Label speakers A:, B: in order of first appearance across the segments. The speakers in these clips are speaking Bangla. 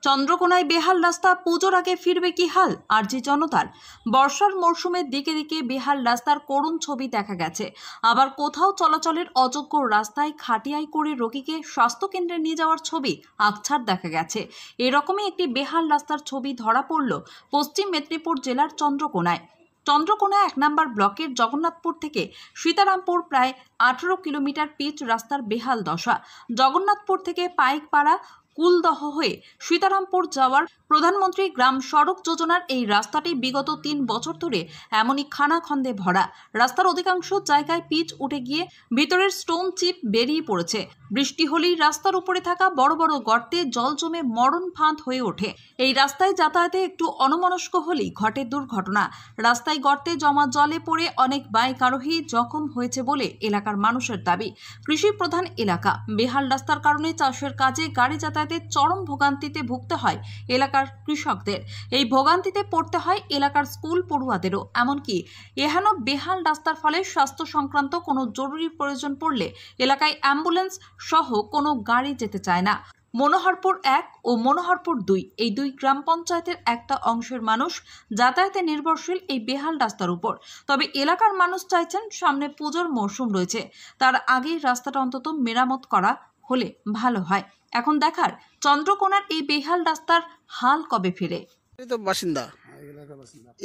A: চন্দ্রকোনায় বেহাল রাস্তা, পুজোর আগে ফিরবে কি হাল আরজি জনতার। বর্ষার মরশুমের দিকে দিকে বেহাল রাস্তার করুণ ছবি দেখা গেছে। আবার কোথাও চলাচলের অযোগ্য রাস্তায় খাটিয়াই করে রোগীকে স্বাস্থ্যকেন্দ্রে নিয়ে যাওয়ার ছবি আকছার দেখা গেছে। এরকমই একটি বেহাল রাস্তার ছবি ধরা পড়ল পশ্চিম মেদিনীপুর জেলার চন্দ্রকোনায়। চন্দ্রকোনা 1 নম্বর ব্লকের জগন্নাথপুর থেকে সীতারামপুর প্রায় 18 কিলোমিটার পিচ রাস্তার বেহাল দশা। জগন্নাথপুর থেকে পাইকপাড়া কুলদহ হয়ে সীতারামপুর যাওয়ার প্রধানমন্ত্রী গ্রাম সড়ক যোজনার এই রাস্তাটি বিগত 3 বছর ধরে এমনই খানাখন্দে ভরা। রাস্তার অধিকাংশ জায়গায় পিচ উঠে গিয়ে ভিতরের স্টোন চিপ বেরিয়ে পড়েছে। বৃষ্টি হলেই রাস্তার উপরে থাকা বড় বড় গর্তে জল জমে মরণ ফাঁদ হয়ে ওঠে। এই রাস্তায় যাতায়াতে একটু অনমনস্ক হলেই ঘটে দুর্ঘটনা। রাস্তায় গর্তে জমা জলে পড়ে অনেক বাইক আরোহী জখম হয়েছে বলে এলাকার মানুষের দাবি। কৃষি প্রধান এলাকা, বেহাল রাস্তার কারণে চাষের কাজে গাড়ি যাতায়াতের চরম ভোগান্তিতে ভুগতে হয় এলাকার কৃষকদের। এই ভোগান্তিতে পড়তে হয় এলাকার স্কুল পড়ুয়াদেরও। এমনকি এহেন বেহাল রাস্তার ফলে স্বাস্থ্য সংক্রান্ত কোনো জরুরি প্রয়োজন পড়লে এলাকায় অ্যাম্বুলেন্স সহ কোনো গাড়ি যেতে চায় না। মনোহরপুর 1 ও মনোহরপুর 2 এই 2 গ্রাম পঞ্চায়েতের একটা অংশের মানুষ যাতায়াতে নির্ভরশীল এই বেহাল রাস্তার উপর। তবে এলাকার মানুষ চাইছেন সামনে পুজোর মরশুম রয়েছে, তার আগেই রাস্তাটা অন্তত মেরামত করা হলে ভালো হয়। এখন দেখার চন্দ্রকোনার এই বেহাল রাস্তার হাল কবে ফিরে।
B: এই তো বাসিন্দা,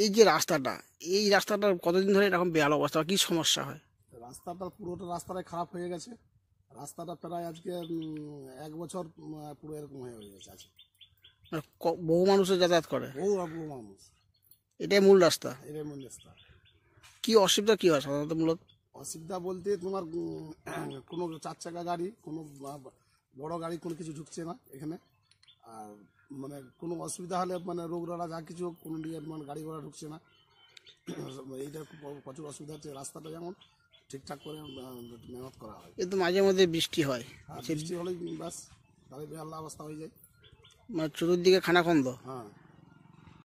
B: এই যে রাস্তাটা, এই রাস্তাটা কতদিন ধরে এরকম বেহাল অবস্থা, কি সমস্যা হয়?
C: রাস্তাটা পুরোটা রাস্তাটাই খারাপ হয়ে গেছে। রাস্তাটা প্রায় আজকে 1 বছর পুরো এরকম হয়ে গেছে আজকে।
B: মানে বহু মানুষের যাতায়াত করে,
C: বহু মানুষ।
B: এটাই মূল রাস্তা।
C: এটাই মূল রাস্তা।
B: কি অসুবিধা কি হয় সাধারণত? মূলত
C: অসুবিধা বলতে তোমার কোনো 4 চাকা গাড়ি, কোনো বড় গাড়ি কোনো কিছু ঢুকছে না এখানে। আর মানে কোনো অসুবিধা হলে মানে রোগরালা যা কিছু কোনো দিকে মানে গাড়ি ঘোড়া ঢুকছে না। এইটা প্রচুর অসুবিধা হচ্ছে। রাস্তাটা যেমন ঠিকঠাক করে মেরামত করা হয়।
B: কিন্তু মাঝে মধ্যে বৃষ্টি হয়,
C: আর বৃষ্টি হলেই ব্যাস তাহলে বেহাল অবস্থা হয়ে যায়।
B: মানে চতুর্দিকে খানাখন্দ।
C: হ্যাঁ।